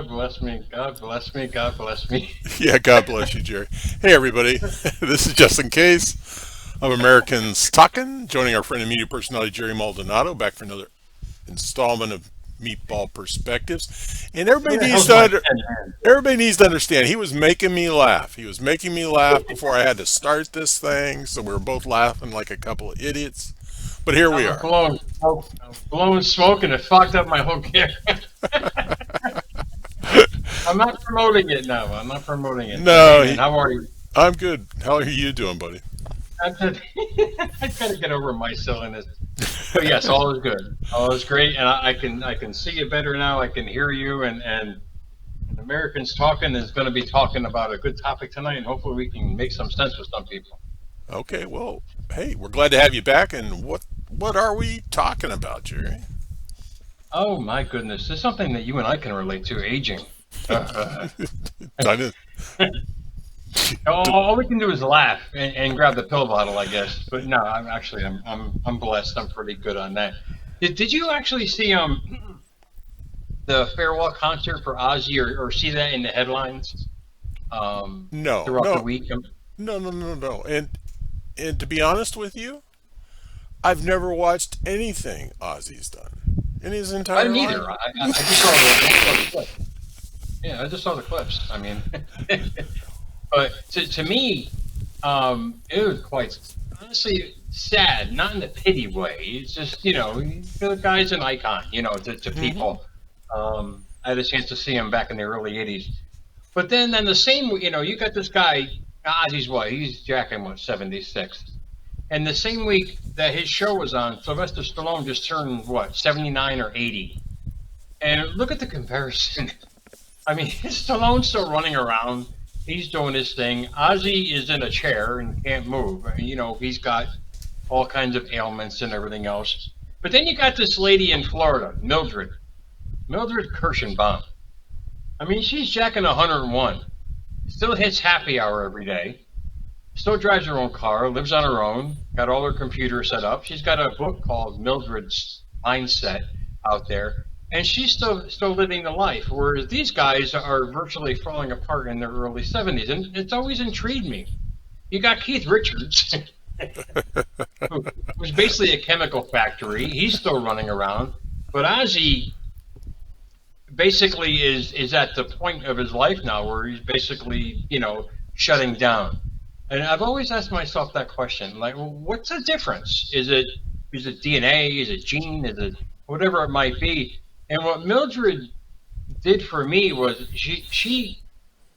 God bless me. God bless me. God bless me. Yeah, God bless you, Jerry. Hey, everybody. This is Just in Case. I'm Americans Talkin, joining our friend and media personality, Jerry Maldonado, back for another installment of Meatball Perspectives. And Where the hell's my pen, man? everybody needs to understand, he was making me laugh. He was making me laugh before I had to start this thing, so we were both laughing like a couple of idiots. But here we I'm are. blowing smoke. I'm blowing smoke, and it fucked up my whole gear. I'm not promoting it now. I'm not promoting it. But hey, No, man, how are you? I'm good. How are you doing, buddy? I gotta get over my silliness. But yes, all is good. All is great, and I can see you better now. I can hear you, and Americans talking is going to be talking about a good topic tonight, and hopefully we can make some sense with some people. Okay, well, hey, we're glad to have you back. And what are we talking about, Jerry? Oh my goodness, there's something that you and I can relate to: aging. Uh, Kind of. all we can do is laugh and grab the pill bottle, I guess. But no, I'm blessed. I'm pretty good on that. Did you actually see the farewell concert for Ozzy, or see that in the headlines No, throughout the no, week? no. And to be honest with you, I've never watched anything Ozzy's done in his I entire didn't life. either. I just saw the clip. Yeah, I just saw the clips. I mean, but to me, it was quite honestly sad. Not in a pity way. It's just the guy's an icon. To Hmm. people. I had a chance to see him back in the early '80s. But then, the same, you got this guy, Ozzy's what? He's jacking what, 76. And the same week that his show was on, Sylvester Stallone just turned what, 79 or 80. And look at the comparison. I mean, Stallone's still running around. He's doing his thing. Ozzy is in a chair and can't move. He's got all kinds of ailments and everything else. But then you got this lady in Florida, Mildred Kirschenbaum. I mean, she's jacking 101. Still hits happy hour every day. Still drives her own car, lives on her own, got all her computer set up. She's got a book called Mildred's Mindset out there, and she's still living the life. Whereas these guys are virtually falling apart in their early 70s, and it's always intrigued me. You got Keith Richards, who was basically a chemical factory. He's still running around, but Ozzy basically is at the point of his life now where he's basically shutting down. And I've always asked myself that question, like, well, what's the difference? Is it DNA? Is it gene? Is it whatever it might be? And what Mildred did for me was she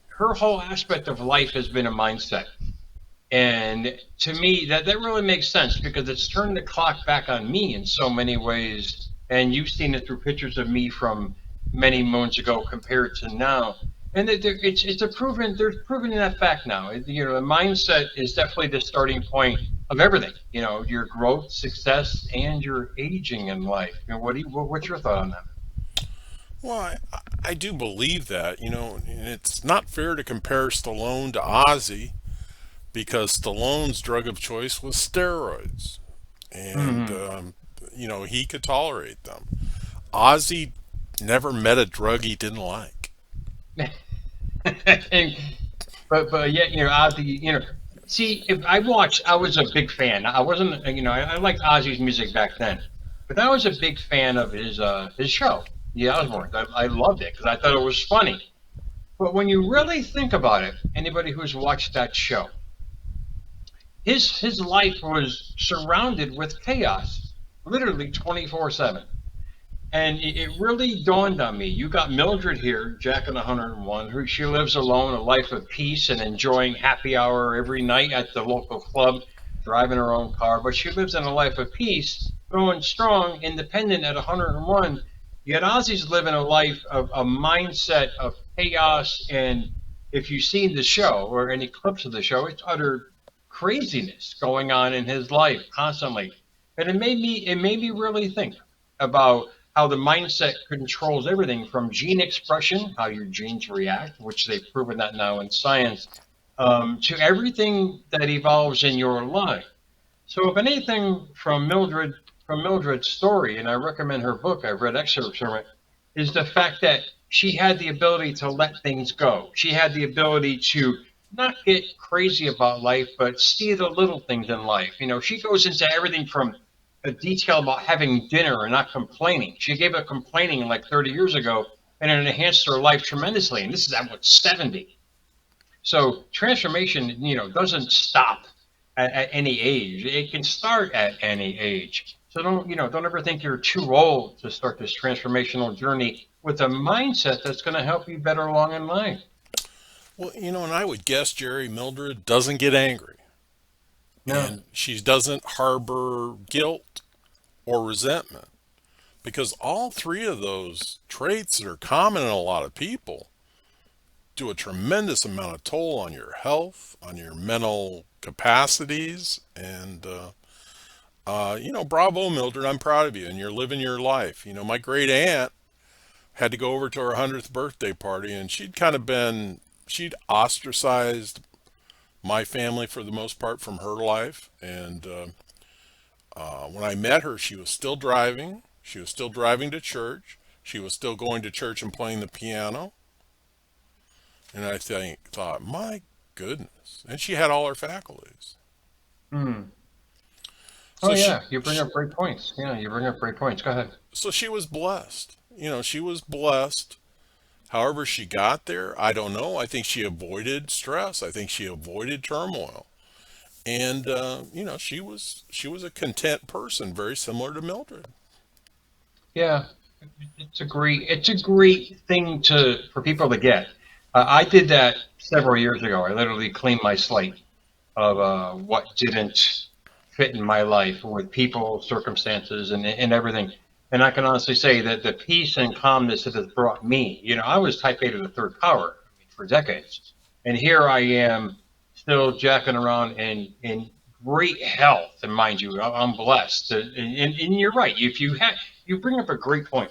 her whole aspect of life has been a mindset. And to me, that really makes sense because it's turned the clock back on me in so many ways. And you've seen it through pictures of me from many moons ago compared to now. And it's a proven, there's proven in that fact now. The mindset is definitely the starting point of everything. Your growth, success, and your aging in life. What's your thought on that? Well, I do believe that, and it's not fair to compare Stallone to Ozzy because Stallone's drug of choice was steroids. And, Hmm. he could tolerate them. Ozzy never met a drug he didn't like. and, but yet Ozzy, see, if I watched, I was a big fan. I wasn't, I liked Ozzy's music back then, but I was a big fan of his show, The Osbournes. I loved it because I thought it was funny. But when you really think about it, anybody who's watched that show, his life was surrounded with chaos, literally 24/7. And it really dawned on me. You got Mildred here, Jack and 101, who she lives alone, a life of peace and enjoying happy hour every night at the local club, driving her own car. But she lives in a life of peace, going strong, independent at 101. Yet Ozzy's living a life of a mindset of chaos. And if you've seen the show or any clips of the show, it's utter craziness going on in his life constantly. And it made me really think about how the mindset controls everything from gene expression, how your genes react, which they've proven that now in science, to everything that evolves in your life. So, if anything from Mildred's story, and I recommend her book, I've read excerpts from it, is the fact that she had the ability to let things go. She had the ability to not get crazy about life, but see the little things in life. She goes into everything from a detail about having dinner and not complaining. She gave up complaining like 30 years ago, and it enhanced her life tremendously. And this is at what, 70. So transformation, doesn't stop at any age. It can start at any age. So don't ever think you're too old to start this transformational journey with a mindset that's going to help you better along in life. Well, and I would guess, Jerry, Mildred doesn't get angry No. and she doesn't harbor guilt or resentment because all three of those traits that are common in a lot of people do a tremendous amount of toll on your health, on your mental capacities, and bravo, Mildred, I'm proud of you, and you're living your life. My great aunt had to go over to her 100th birthday party, and she'd ostracized my family for the most part from her life, and when I met her, she was still driving. She was still driving to church. She was still going to church and playing the piano. And I thought, my goodness. And she had all her faculties. Hmm. Oh So yeah, you bring up great points. Yeah, you bring up great points. Go ahead. so she was blessed. She was blessed. However she got there, I don't know. I think she avoided stress. I think she avoided turmoil. And she was a content person, very similar to Mildred. Yeah, it's a great thing for people to get. I did that several years ago. I literally cleaned my slate of what didn't fit in my life with people, circumstances, and everything. And I can honestly say that the peace and calmness it has brought me. I was type A to the third power, for decades, and here I am still jacking around in great health. And mind you, I'm blessed. And you're right. If you bring up a great point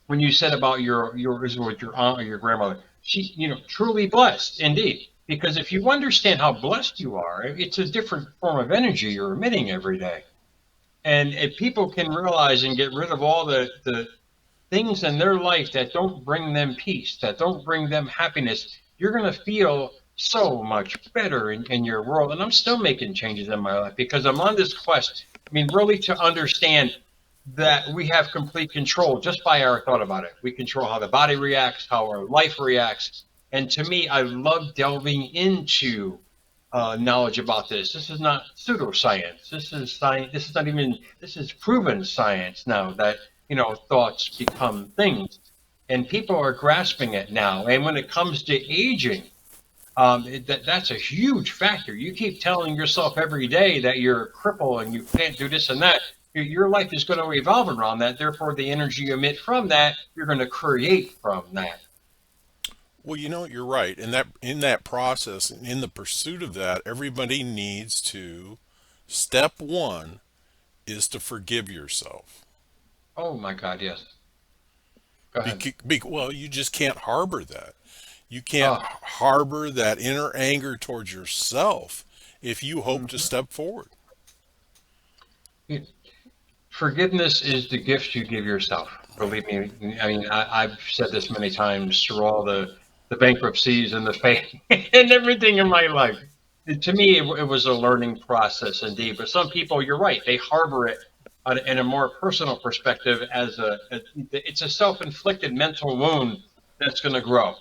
when you said about your is it with your aunt or your grandmother. She, truly blessed indeed. Because if you understand how blessed you are, it's a different form of energy you're emitting every day. And if people can realize and get rid of all the things in their life that don't bring them peace, that don't bring them happiness, you're going to feel so much better in your world. And I'm still making changes in my life because I'm on this quest. I mean, really to understand that we have complete control just by our thought about it. We control how the body reacts, how our life reacts. And to me, I love delving into knowledge about this. This is not pseudoscience. This is science. This is not even. This is proven science now that thoughts become things, and people are grasping it now. And when it comes to aging, that's a huge factor. You keep telling yourself every day that you're a cripple and you can't do this and that. Your life is going to evolve around that. Therefore, the energy you emit from that, you're going to create from that. Well, you're right. In that process, in the pursuit of that, everybody needs to step one is to forgive yourself. Oh my God, yes. Go ahead. Well, you just can't harbor that. You can't Oh, harbor that inner anger towards yourself if you hope to mhm. step forward. Forgiveness is the gift you give yourself. Right. Believe me. I mean, I've said this many times through all the bankruptcies and the faith and everything in my life. To me, it was a learning process indeed. But some people, you're right, they harbor it in a more personal perspective as it's a self-inflicted mental wound that's going to grow.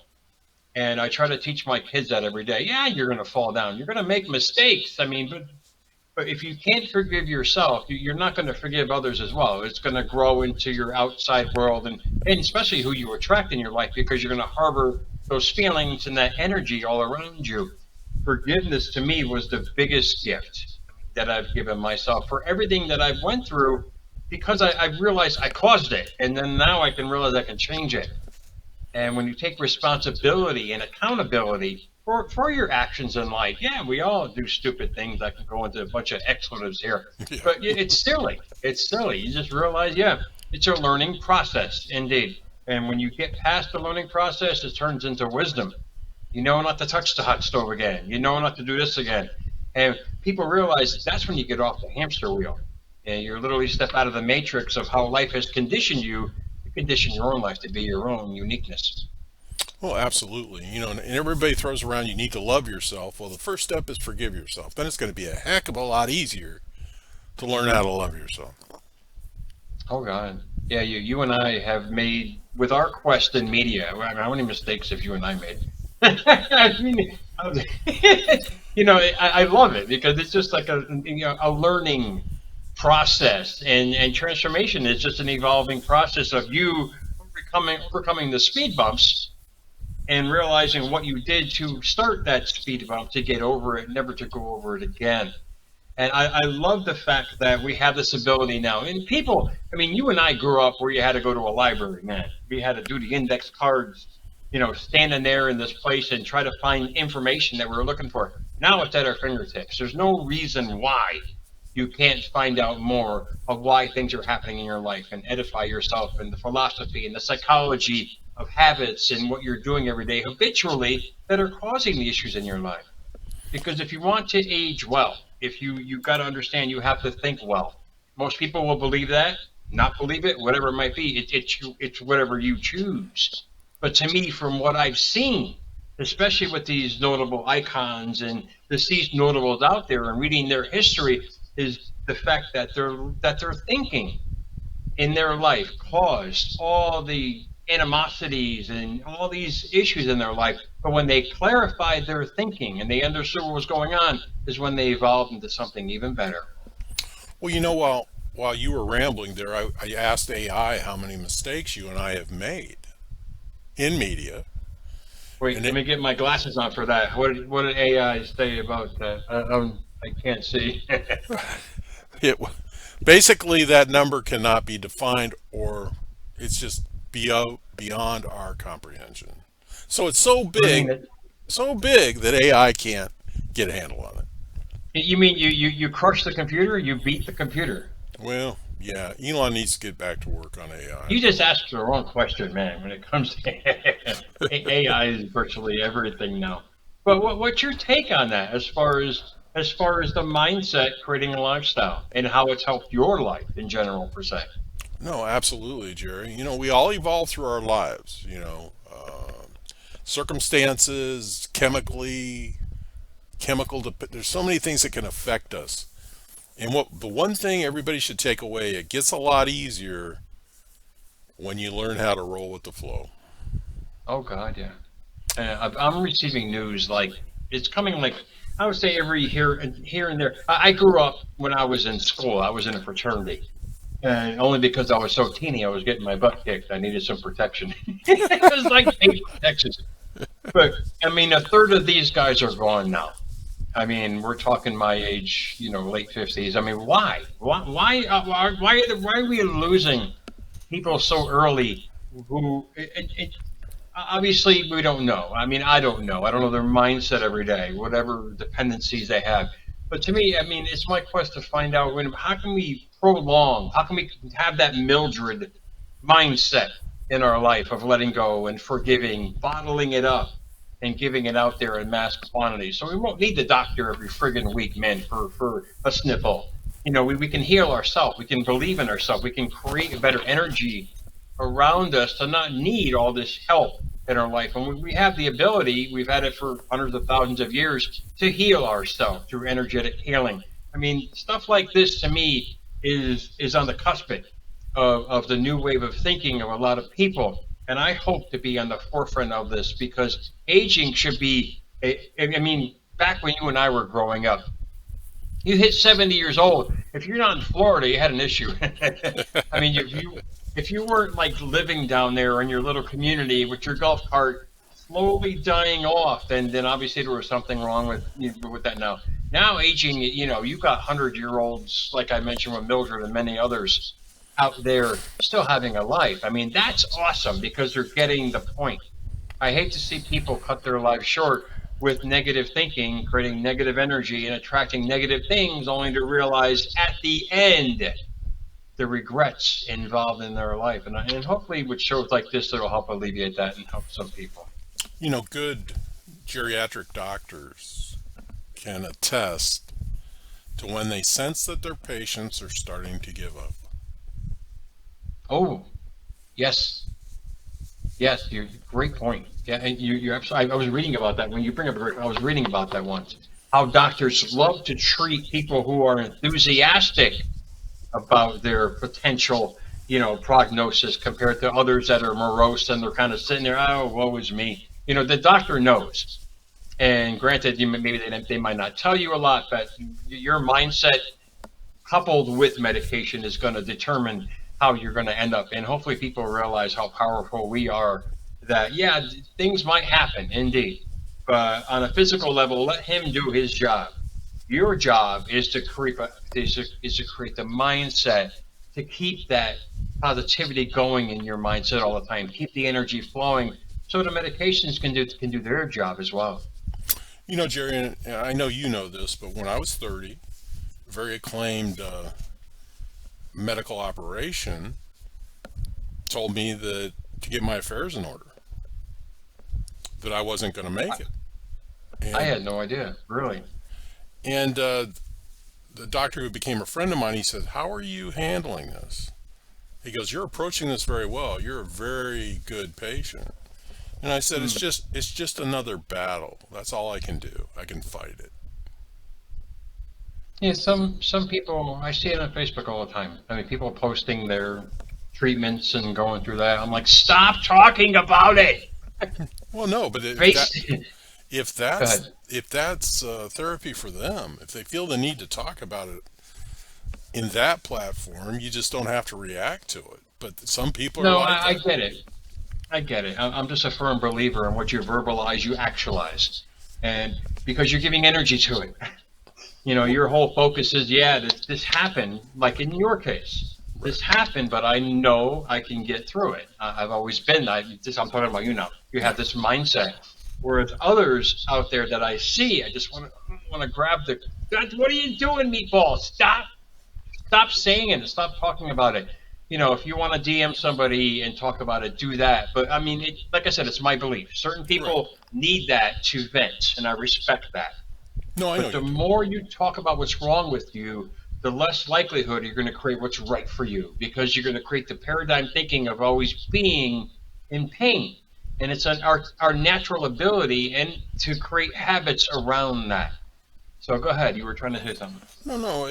And I try to teach my kids that every day. Yeah, you're going to fall down. You're going to make mistakes. I mean, but if you can't forgive yourself, you're not going to forgive others as well. It's going to grow into your outside world and especially who you attract in your life because you're going to harbor those feelings and that energy all around you. Forgiveness to me was the biggest gift that I've given myself for everything that I've went through because I realized I caused it. And then now I can realize I can change it. And when you take responsibility and accountability for your actions in life, yeah, we all do stupid things. I can go into a bunch of expletives here, Yeah. but it's silly. It's silly. You just realize, yeah, it's a learning process indeed. And when you get past the learning process, it turns into wisdom. You know not to touch the hot stove again. You know not to do this again. And people realize that's when you get off the hamster wheel. And you literally step out of the matrix of how life has conditioned you condition your own life to be your own uniqueness. Well, absolutely. And everybody throws around you need to love yourself. Well, the first step is forgive yourself. Then it's going to be a heck of a lot easier to learn how to love yourself. Oh God, yeah. You and I have made with our quest in media. I mean, how many mistakes have you and I made? I mean, I love it because it's just like a learning process, and transformation is just an evolving process of you overcoming the speed bumps and realizing what you did to start that speed bump to get over it, never to go over it again. And I love the fact that we have this ability now. And people, I mean, you and I grew up where you had to go to a library, man. We had to do the index cards, standing there in this place and try to find information that we were looking for. Now it's at our fingertips. There's no reason why you can't find out more of why things are happening in your life and edify yourself and the philosophy and the psychology of habits and what you're doing every day habitually that are causing the issues in your life. Because if you want to age well, if you got to understand you have to think well. Most people will believe that, not believe it, whatever it might be. It's whatever you choose. But to me, from what I've seen, especially with these notable icons and deceased notables out there and reading their history, is the fact that they're thinking in their life caused all the animosities and all these issues in their life. But when they clarified their thinking and they understood what was going on, is when they evolved into something even better. Well, while you were rambling there, I asked AI how many mistakes you and I have made in media. Wait, And let me get my glasses on for that. What did AI say about that? I can't see. it basically that number cannot be defined, or it's just beyond our comprehension. So it's I mean, so big that AI can't get a handle on it. you mean you crush the computer, you beat the computer? Well, yeah, Elon needs to get back to work on AI. You just asked the wrong question, man. When it comes to AI, is virtually everything now. But what's your take on that, as far as the mindset creating a lifestyle and how it's helped your life in general, per se? No, absolutely, Jerry. We all evolve through our lives. Circumstances, there's so many things that can affect us. And the one thing everybody should take away, it gets a lot easier when you learn how to roll with the flow. Oh God, yeah. I'm receiving news like it's coming like I would say every here and there. I grew up when I was in school. I was in a fraternity, and only because I was so teeny, I was getting my butt kicked. I needed some protection. It was like paid protection. But I mean, a third of these guys are gone now. I mean, we're talking my age, late 50s. I mean, why? Why are we losing people so early? Who obviously we don't know. I mean, I don't know. I don't know their mindset every day, whatever dependencies they have. But to me, I mean, it's my quest to find out how can we prolong, how can we have that Mildred mindset in our life of letting go and forgiving, bottling it up, and giving it out there in mass quantity. So we won't need the doctor every friggin' week, man, for a sniffle. We can heal ourselves. We can believe in ourselves. We can create a better energy around us to not need all this help in our life. And we have the ability, we've had it for hundreds of thousands of years, to heal ourselves through energetic healing. I mean, stuff like this to me is on the cusp of the new wave of thinking of a lot of people. And I hope to be on the forefront of this because aging should be, I mean, back when you and I were growing up, you hit 70 years old. If you're not in Florida, you had an issue. I mean, if you weren't like living down there in your little community with your golf cart slowly dying off, then obviously there was something wrong with that now. Now aging, you've got 100-year-olds, like I mentioned with Mildred and many others out there still having a life. I mean, that's awesome because they're getting the point. I hate to see people cut their lives short with negative thinking, creating negative energy and attracting negative things only to realize at the end the regrets involved in their life. And hopefully with shows like this, it'll help alleviate that and help some people. Good geriatric doctors can attest to when they sense that their patients are starting to give up. Oh, Yes, yes, you're great point. Yeah, and you're absolutely. I was reading about that when you bring up. I was reading about that once. How doctors love to treat people who are enthusiastic about their potential, prognosis compared to others that are morose and they're kind of sitting there. Oh, woe is me. The doctor knows. And granted, maybe they might not tell you a lot, but your mindset coupled with medication is going to determine how you're going to end up. And hopefully people realize how powerful we are, that, yeah, things might happen indeed. But on a physical level, let him do his job. Your job is to create the mindset to keep that positivity going in your mindset all the time. Keep the energy flowing so the medications can do their job as well. Jerry, and I know you know this, but when I was 30, a very acclaimed medical operation told me that to get my affairs in order, that I wasn't going to make it. I And had no idea, really. and the doctor who became a friend of mine, he said, "How are you handling this?" He goes, "You're approaching this very well. You're a very good patient." And I said, Mm. "It's just another battle. That's all I can do. I can fight it." Yeah, some people I see it on Facebook all the time. I mean, people posting their treatments and going through that. I'm like, stop talking about it. Well, no, but Face. if Go that's ahead. therapy for them, if they feel the need to talk about it in that platform, you just don't have to react to it. But some people are No, like I that. get it. I get it. I'm just a firm believer in what you verbalize, you actualize, and because you're giving energy to it. Well, Your whole focus is, yeah, this happened, like in your case, right. this happened, but I know I can get through it. I've always been, I'm talking about you now. You Yeah. have this mindset. Whereas others out there that I see, I just want to grab the, God, what are you doing, Meatball? Stop saying it. Stop talking about it. If you want to DM somebody and talk about it, do that. But I mean, like I said, it's my belief. Certain Right. people need that to vent, and I respect that. No, I know But the you do. more you talk about what's wrong with you, the less likelihood you're going to create what's right for you, because you're going to create the paradigm thinking of always being in pain. And it's our natural ability and to create habits around that. So go ahead. You were trying to say something. No, no.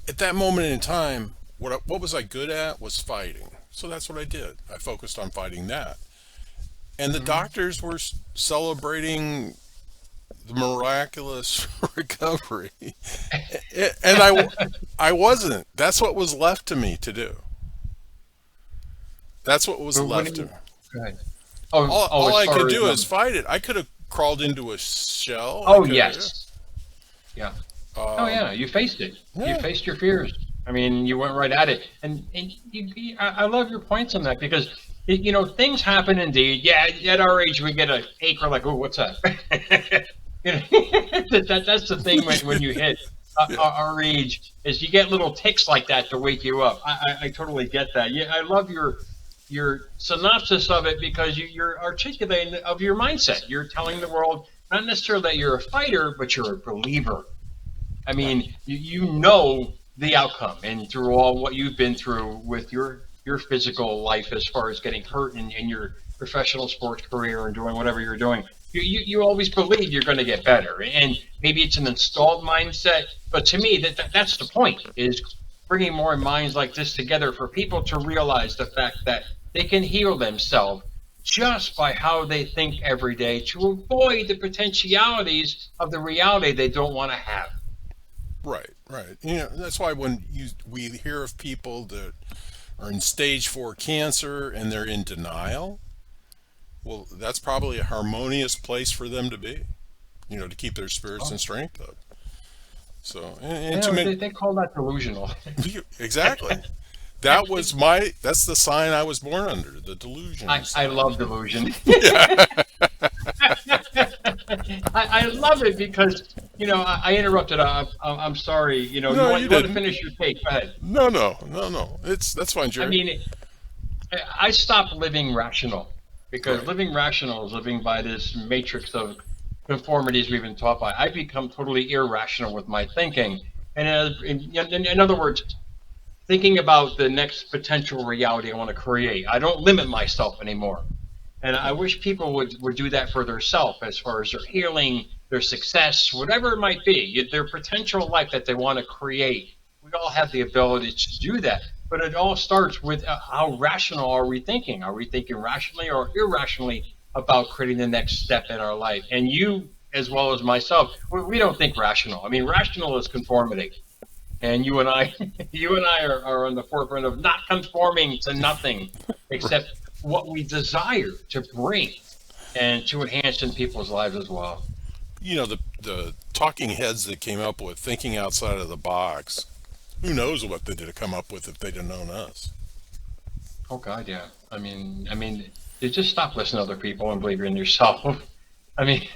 At that moment in time, what was I good at was fighting. So that's what I did. I focused on fighting that. And the Hmm. doctors were celebrating the miraculous recovery. And I wasn't. That's what was left to me to do. That's what was But when left to you me. go ahead. Oh, All as I could far as do is fight it. I could have crawled into a shell. I oh could have, yes, yeah. Oh yeah. yeah, you faced it. You Yeah. faced your fears. I mean, you went right at it, and I love your points on that because things happen indeed. Yeah, at our age we get a ache. We're like, oh, what's that? That's the thing when you hit Yeah. our age is you get little ticks like that to wake you up. I totally get that. Yeah, I love your synopsis of it because you're articulating of your mindset. You're telling the world not necessarily that you're a fighter, but you're a believer. I Yeah. mean, you know the outcome, and through all what you've been through with your physical life, as far as getting hurt in your professional sports career and doing whatever you're doing, you always believe you're going to get better. And maybe it's an installed mindset, but to me, that's the point: is bringing more minds like this together for people to realize the fact that they can heal themselves just by how they think every day to avoid the potentialities of the reality they don't want to have. Right. Right. That's why when we hear of people that are in stage 4 cancer and they're in denial, well, that's probably a harmonious place for them to be. To keep their spirits and strength up. So, and too many, They call that delusional. exactly. That's the sign I was born under, the delusion I sign. love delusion. Yeah. I love it because I interrupted. I'm sorry. No, you you want to didn't. finish your take? Go ahead. No, no, no, no. That's fine, I Jerry. mean, I stopped living rational because Right. living rational is living by this matrix of conformities we've been taught by. I become totally irrational with my thinking, and in other words, thinking about the next potential reality I want to create. I don't limit myself anymore. And I wish people would do that for themselves as far as their healing, their success, whatever it might be, their potential life that they want to create. We all have the ability to do that. But it all starts with how rational are we thinking? Are we thinking rationally or irrationally about creating the next step in our life? And you, as well as myself, we don't think rational. I mean, rational is conformity. And you and I, you and I are on the forefront of not conforming to nothing except what we desire to bring and to enhance in people's lives as well. You know, the talking heads that came up with thinking outside of the box, who knows what they did come up with if they'd have known us. Oh God, yeah. I mean, you just stop listening to other people and believe in yourself. I mean,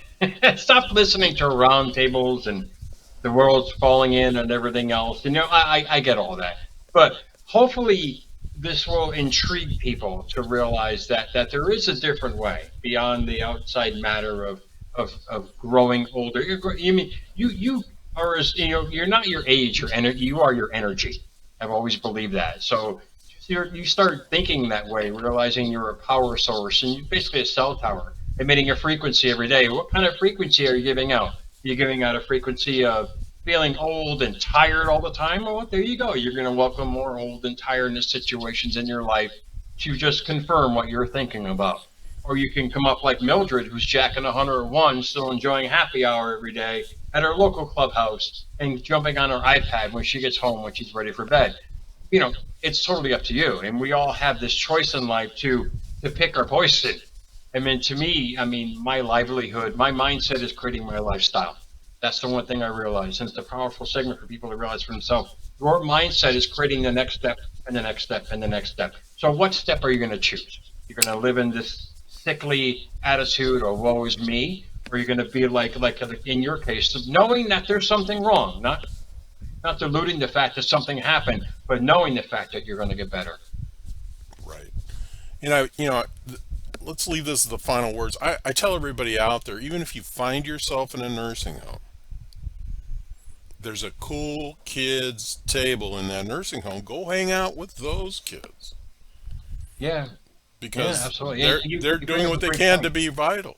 stop listening to round tables and the world's falling in and everything else. I get all that, but hopefully this will intrigue people to realize that there is a different way beyond the outside matter of growing older. You mean you are as you're not your age, your energy. You are your energy. I've always believed that. So you start thinking that way, realizing you're a power source and you're basically a cell tower emitting a frequency every day. What kind of frequency are you giving out? You're giving out a frequency of feeling old and tired all the time. Well, there you go. You're going to welcome more old and tiredness situations in your life to just confirm what you're thinking about. Or you can come up like Mildred, who's jacking 101, still enjoying happy hour every day at her local clubhouse and jumping on her iPad when she gets home when she's ready for bed. It's totally up to you. And we all have this choice in life to pick our poison. I mean, to me, my livelihood, my mindset is creating my lifestyle. That's the one thing I realized. And it's a powerful segment for people to realize for themselves. Your mindset is creating the next step and the next step and the next step. So what step are you going to choose? You're going to live in this sickly attitude or woe is me? Or you're going to be like in your case, knowing that there's something wrong, not diluting the fact that something happened, but knowing the fact that you're going to get better. Right. Let's leave this as the final words. I tell everybody out there, even if you find yourself in a nursing home, there's a cool kids table in that nursing home. Go hang out with those kids Yeah, yeah, because absolutely. they're And they're you bring doing up a what they great can point. to be vital.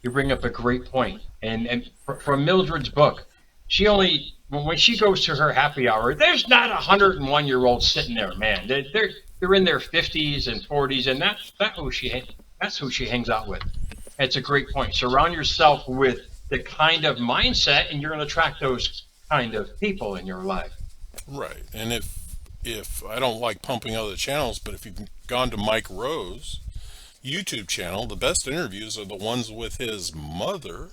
You bring up a great point. And from Mildred's book, she only when she goes to her happy hour, there's not 101-year-old sitting there, man. They're in their 50s and 40s, and that's who she hangs out with. It's a great point. Surround yourself with the kind of mindset, and you're going to attract those kind of people in your life. Right. And if I don't like pumping other channels, but if you've gone to Mike Rowe's YouTube channel, the best interviews are the ones with his mother,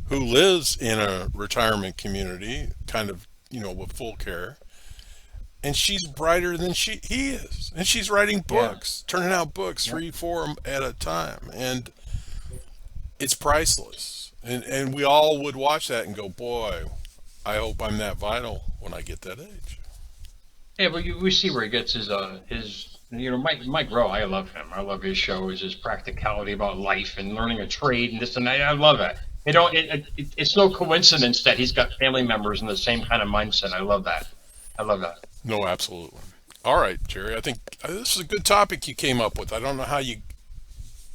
who lives in a retirement community, kind of, with full care. And she's brighter than he is. And she's writing Yeah, books, turning out books, yeah, 3, 4 at a time. And it's priceless. And we all would watch that and go, boy, I hope I'm that vital when I get that age. yeah. But we see where he gets his Mike Rowe. I love him. I love his shows, his practicality about life and learning a trade and this and that. I love it. It's no coincidence that he's got family members in the same kind of mindset. I love that. I love that. No, absolutely. All right, Jerry, I think this is a good topic you came up with. I don't know how you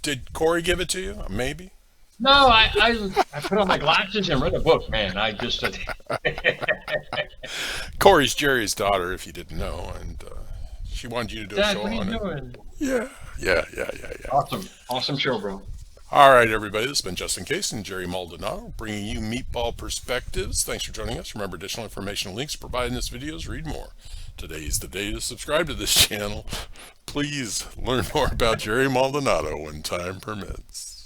did. Corey give it to you? Maybe. No, I put on my glasses and read a book, man. I just Corey's Jerry's daughter, if you didn't know, and she wanted you to do a Dad, show what are you on it. doing? Yeah, yeah. Awesome, awesome show, bro. All right, everybody, this has been Justin Case and Jerry Maldonado bringing you Meatball Perspectives. Thanks for joining us. Remember, additional information and links provided in this video. Read more. Today's the day to subscribe to this channel. Please learn more about Jerry Maldonado when time permits.